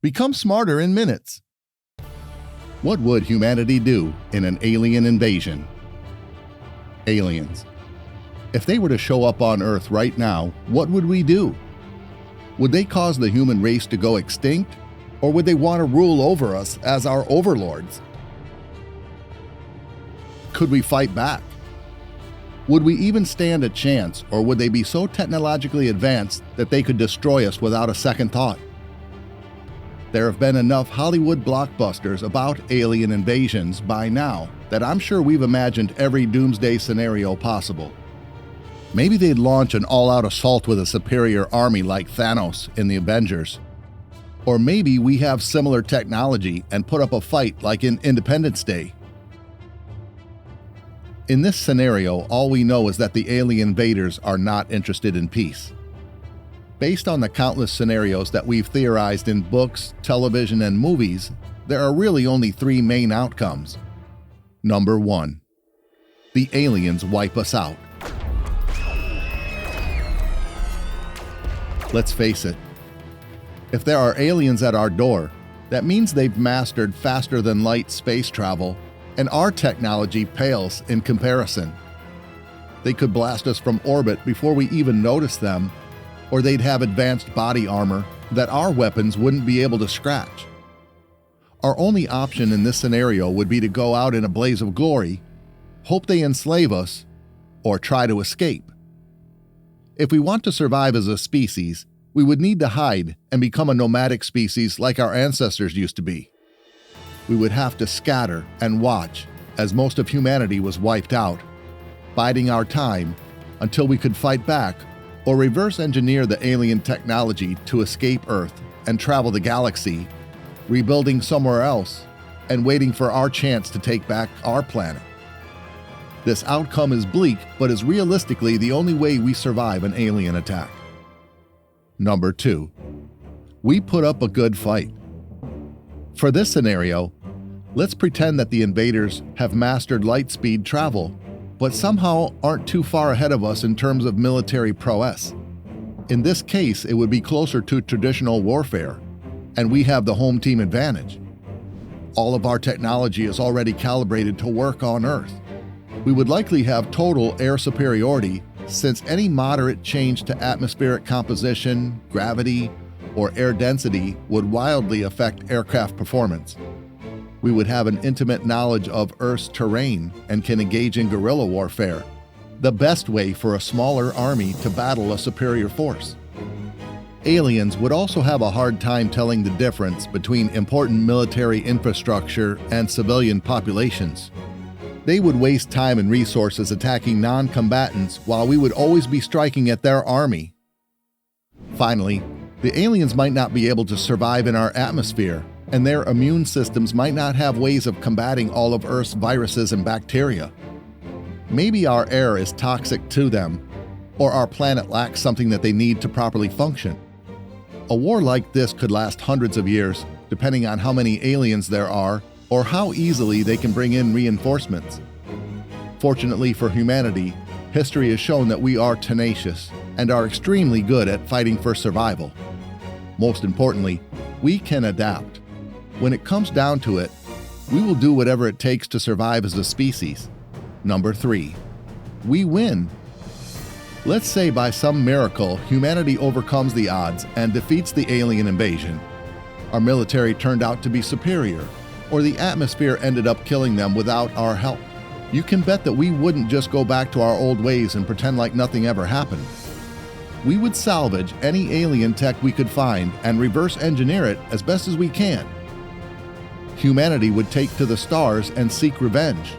Become smarter in minutes. What would humanity do in an alien invasion? Aliens. If they were to show up on Earth right now, what would we do? Would they cause the human race to go extinct? Or would they want to rule over us as our overlords? Could we fight back? Would we even stand a chance, or would they be so technologically advanced that they could destroy us without a second thought? There have been enough Hollywood blockbusters about alien invasions by now that I'm sure we've imagined every doomsday scenario possible. Maybe they'd launch an all-out assault with a superior army like Thanos in the Avengers. Or maybe we have similar technology and put up a fight like in Independence Day. In this scenario, all we know is that the alien invaders are not interested in peace. Based on the countless scenarios that we've theorized in books, television, and movies, there are really only three main outcomes. Number 1. The aliens wipe us out. Let's face it. If there are aliens at our door, that means they've mastered faster-than-light space travel, and our technology pales in comparison. They could blast us from orbit before we even notice them, or they'd have advanced body armor that our weapons wouldn't be able to scratch. Our only option in this scenario would be to go out in a blaze of glory, hope they enslave us, or try to escape. If we want to survive as a species, we would need to hide and become a nomadic species like our ancestors used to be. We would have to scatter and watch as most of humanity was wiped out, biding our time until we could fight back or reverse engineer the alien technology to escape Earth and travel the galaxy, rebuilding somewhere else and waiting for our chance to take back our planet. This outcome is bleak, but is realistically the only way we survive an alien attack. Number 2. We put up a good fight. For this scenario, let's pretend that the invaders have mastered light speed travel, but somehow aren't too far ahead of us in terms of military prowess. In this case, it would be closer to traditional warfare, and we have the home team advantage. All of our technology is already calibrated to work on Earth. We would likely have total air superiority, since any moderate change to atmospheric composition, gravity, or air density would wildly affect aircraft performance. We would have an intimate knowledge of Earth's terrain and can engage in guerrilla warfare, the best way for a smaller army to battle a superior force. Aliens would also have a hard time telling the difference between important military infrastructure and civilian populations. They would waste time and resources attacking non-combatants while we would always be striking at their army. Finally, the aliens might not be able to survive in our atmosphere, and their immune systems might not have ways of combating all of Earth's viruses and bacteria. Maybe our air is toxic to them, or our planet lacks something that they need to properly function. A war like this could last hundreds of years, depending on how many aliens there are, or how easily they can bring in reinforcements. Fortunately for humanity, history has shown that we are tenacious and are extremely good at fighting for survival. Most importantly, we can adapt. When it comes down to it, we will do whatever it takes to survive as a species. Number 3. We win. Let's say by some miracle, humanity overcomes the odds and defeats the alien invasion. Our military turned out to be superior, or the atmosphere ended up killing them without our help. You can bet that we wouldn't just go back to our old ways and pretend like nothing ever happened. We would salvage any alien tech we could find and reverse engineer it as best as we can. Humanity would take to the stars and seek revenge.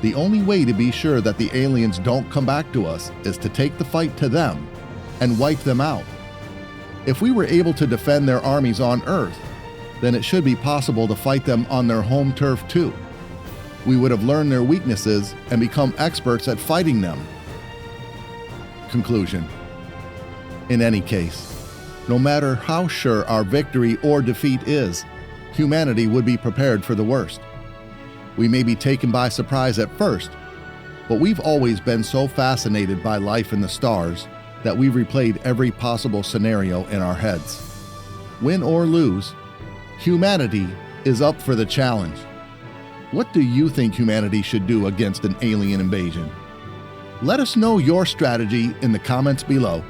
The only way to be sure that the aliens don't come back to us is to take the fight to them and wipe them out. If we were able to defend their armies on Earth, then it should be possible to fight them on their home turf too. We would have learned their weaknesses and become experts at fighting them. Conclusion. In any case, no matter how sure our victory or defeat is, humanity would be prepared for the worst. We may be taken by surprise at first, but we've always been so fascinated by life in the stars that we've replayed every possible scenario in our heads. Win or lose, Humanity is up for the challenge. What do you think humanity should do against an alien invasion? Let us know your strategy in the comments below.